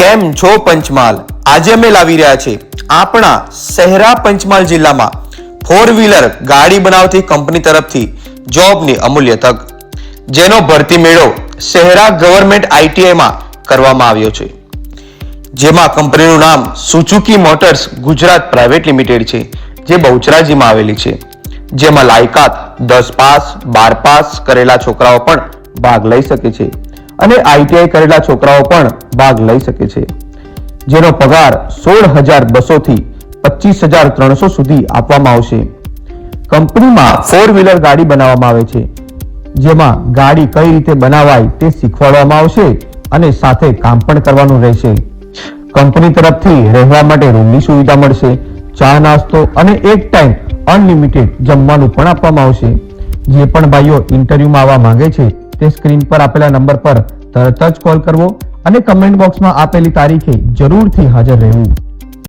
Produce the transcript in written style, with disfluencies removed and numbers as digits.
કેમ છો પંચમહાલ? આજે અમે લાવી રહ્યા છે આપણા શહેરા પંચમહાલ જિલ્લામાં 4-વ્હીલર ગાડી બનાવતી કંપની તરફથી જોબની અમૂલ્ય તક, જેનો ભરતી મેળો શહેરા ગવર્મેન્ટ ITI માં કરવામાં આવ્યો છે, જેમાં કંપનીનું નામ Suzuki motors Gujarat private limited છે, જે બહુચરાજીમાં આવેલી છે, જેમાં લાયકાત 10 પાસ 12 પાસ કરેલા છોકરાઓ પણ ભાગ લઈ શકે છે અને ITI કરેલા છોકરાઓ પણ ભાગ લઈ શકે છે, જેનો પગાર 16,200 થી 25,300 સુધી આપવામાં આવશે. કંપનીમાં 4-વ્હીલર ગાડી બનાવવામાં આવે છે, જેમાં ગાડી કઈ રીતે બનાવાય તે શીખવાડવામાં આવશે અને સાથે કામ પણ કરવાનું રહેશે. કંપની તરફથી રહેવા માટે રૂમની સુવિધા મળશે, ચા નાસ્તો અને એક ટાઈમ અનલિમિટેડ જમવાનું પણ આપવામાં આવશે. જે પણ ભાઈઓ ઇન્ટરવ્યુમાં આવવા માંગે છે તે સ્ક્રીન પર આપેલા નંબર પર તરત જ કોલ કરવો અને કમેન્ટ બોક્સમાં આપેલી તારીખે જરૂરથી હાજર રહેવું.